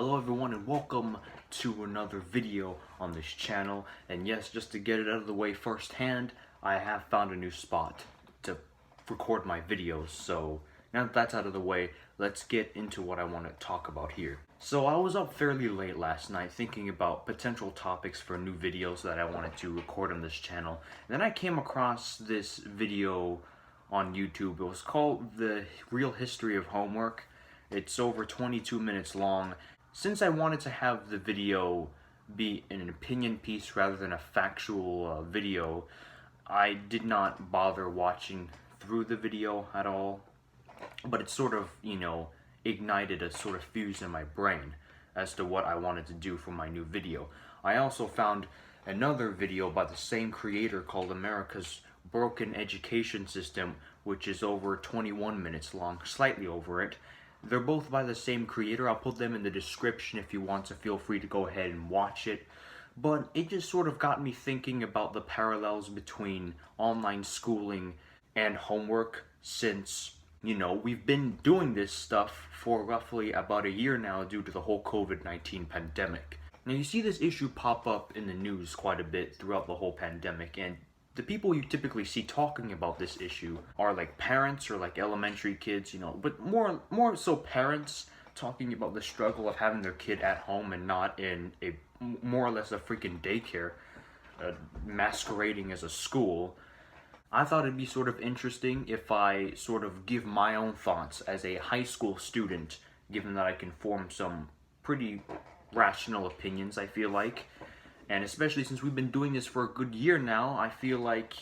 Hello everyone and welcome to another video on this channel. And yes, just to get it out of the way firsthand, I have found a new spot to record my videos. So now that that's out of the way, let's get into what I want to talk about here. So I was up fairly late last night thinking about potential topics for new videos that I wanted to record on this channel. And then I came across this video on YouTube. It was called The Real History of Homework. It's over 22 minutes long. Since I wanted to have the video be an opinion piece rather than a factual video, I did not bother watching through the video at all. But it sort of, ignited a sort of fuse in my brain as to what I wanted to do for my new video. I also found another video by the same creator called America's Broken Education System, which is over 21 minutes long, slightly over it. They're both by the same creator. I'll put them in the description if you want to. Feel free to go ahead and watch it. But it just sort of got me thinking about the parallels between online schooling and homework since, we've been doing this stuff for roughly about a year now due to the whole COVID-19 pandemic. Now you see this issue pop up in the news quite a bit throughout the whole pandemic, and the people you typically see talking about this issue are like parents or like elementary kids, but more so parents talking about the struggle of having their kid at home and not in a more or less a freaking daycare masquerading as a school. I thought it'd be sort of interesting if I sort of give my own thoughts as a high school student, given that I can form some pretty rational opinions, I feel like. And especially since we've been doing this for a good year now, I feel like,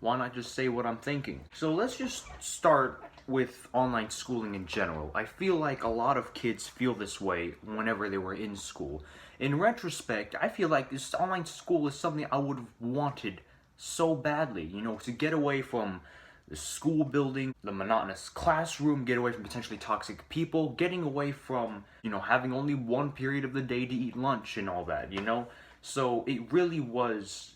why not just say what I'm thinking? So let's just start with online schooling in general. I feel like a lot of kids feel this way whenever they were in school. In retrospect, I feel like this online school is something I would have wanted so badly, to get away from the school building, the monotonous classroom, get away from potentially toxic people, getting away from, having only one period of the day to eat lunch and all that, So it really was,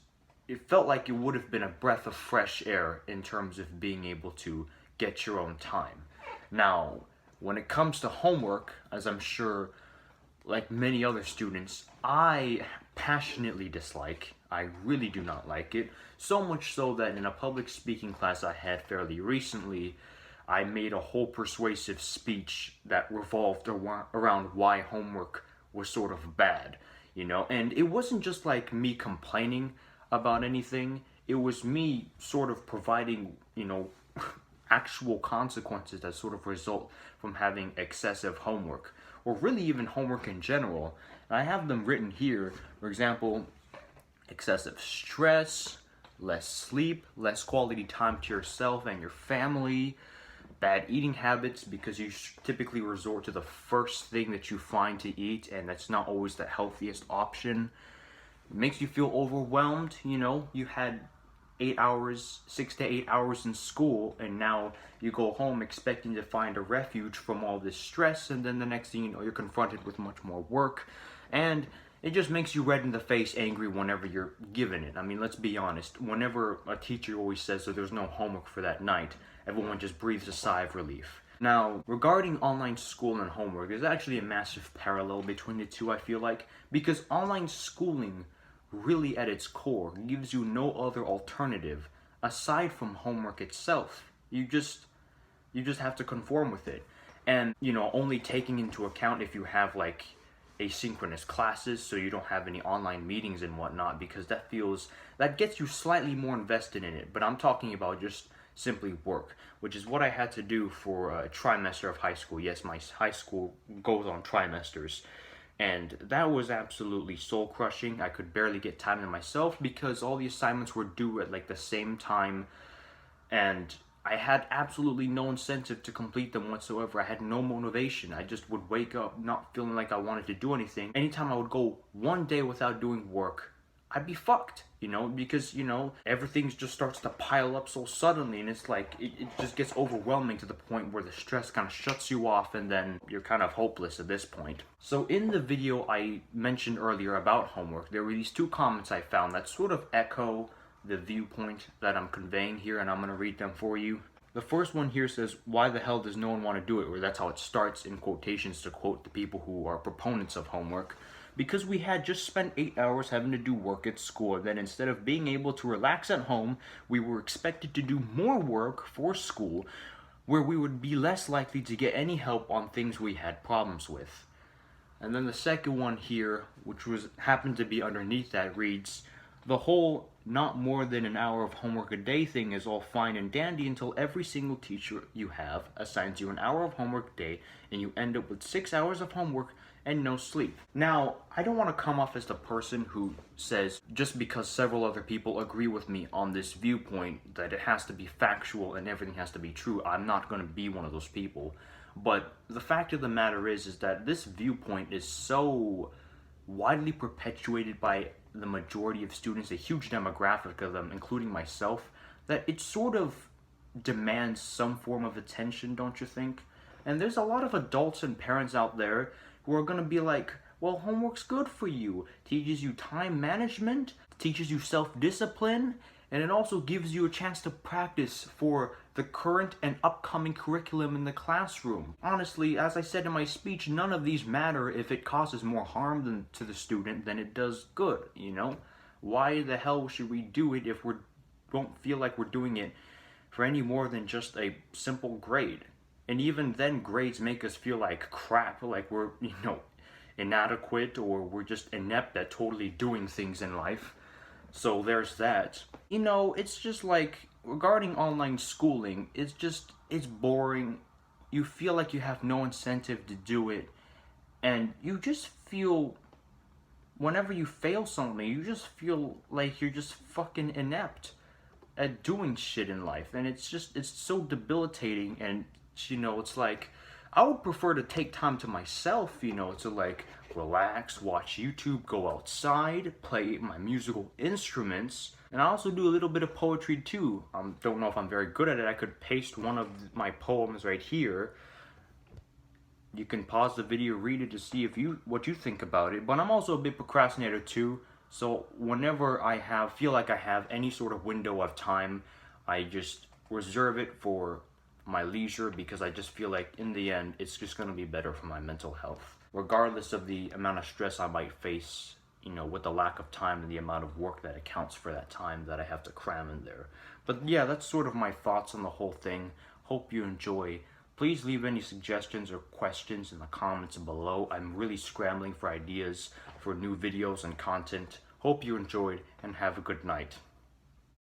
it felt like it would have been a breath of fresh air in terms of being able to get your own time. Now, when it comes to homework, as I'm sure like many other students, I passionately dislike. I really do not like it. So much so that in a public speaking class I had fairly recently, I made a whole persuasive speech that revolved around why homework was sort of bad, And it wasn't just like me complaining about anything. It was me sort of providing, actual consequences that sort of result from having excessive homework, or really even homework in general. And I have them written here. For example, excessive stress, less sleep, less quality time to yourself and your family, bad eating habits because you typically resort to the first thing that you find to eat, and that's not always the healthiest option. It makes you feel overwhelmed, you had 6 to 8 hours in school, and now you go home expecting to find a refuge from all this stress, and then the next thing you know, you're confronted with much more work, and it just makes you red in the face, angry whenever you're given it. I mean, let's be honest, whenever a teacher always says that there's no homework for that night, everyone just breathes a sigh of relief. Now, regarding online school and homework, there's actually a massive parallel between the two, I feel like, because online schooling really at its core gives you no other alternative aside from homework itself. You just have to conform with it, and only taking into account if you have like asynchronous classes, so you don't have any online meetings and whatnot, because that gets you slightly more invested in it. But I'm talking about just simply work, which is what I had to do for a trimester of high school. Yes, my high school goes on trimesters. And that was absolutely soul-crushing. I could barely get time to myself because all the assignments were due at like the same time, and I had absolutely no incentive to complete them whatsoever. I had no motivation. I just would wake up not feeling like I wanted to do anything. Anytime I would go one day without doing work, I'd be fucked, because, everything just starts to pile up so suddenly, and it's like, it just gets overwhelming to the point where the stress kind of shuts you off, and then you're kind of hopeless at this point. So in the video I mentioned earlier about homework, there were these two comments I found that sort of echo the viewpoint that I'm conveying here, and I'm going to read them for you. The first one here says, why the hell does no one want to do it? Or that's how it starts in quotations to quote the people who are proponents of homework. Because we had just spent 8 hours having to do work at school. Then instead of being able to relax at home, we were expected to do more work for school, where we would be less likely to get any help on things we had problems with. And then the second one here, which happened to be underneath that, reads, the whole not more than an hour of homework a day thing is all fine and dandy until every single teacher you have assigns you an hour of homework a day and you end up with 6 hours of homework and no sleep. Now, I don't want to come off as the person who says just because several other people agree with me on this viewpoint that it has to be factual and everything has to be true. I'm not going to be one of those people. But the fact of the matter is that this viewpoint is so widely perpetuated by the majority of students, a huge demographic of them, including myself, that it sort of demands some form of attention, don't you think? And there's a lot of adults and parents out there who are going to be like, well, homework's good for you. Teaches you time management, teaches you self-discipline, and it also gives you a chance to practice for the current and upcoming curriculum in the classroom. Honestly, as I said in my speech, none of these matter if it causes more harm to the student than it does good, you know? Why the hell should we do it if we don't feel like we're doing it for any more than just a simple grade? And even then, grades make us feel like crap, like we're, inadequate, or we're just inept at totally doing things in life. So there's that. It's just like, regarding online schooling, it's boring. You feel like you have no incentive to do it. And you just feel, whenever you fail something, you just feel like you're just fucking inept at doing shit in life. And it's so debilitating. And, it's like, I would prefer to take time to myself, to like relax, watch YouTube, go outside, play my musical instruments, and I also do a little bit of poetry too. Don't know if I'm very good at it. I could paste one of my poems right here. You can pause the video, read it to see what you think about it. But I'm also a bit procrastinator too, so whenever I feel like I have any sort of window of time, I just reserve it for my leisure, because I just feel like in the end it's just going to be better for my mental health, regardless of the amount of stress I might face, with the lack of time and the amount of work that accounts for that time that I have to cram in there. But yeah, that's sort of my thoughts on the whole thing. Hope you enjoy. Please leave any suggestions or questions in the comments below. I'm really scrambling for ideas for new videos and content. Hope you enjoyed, and have a good night.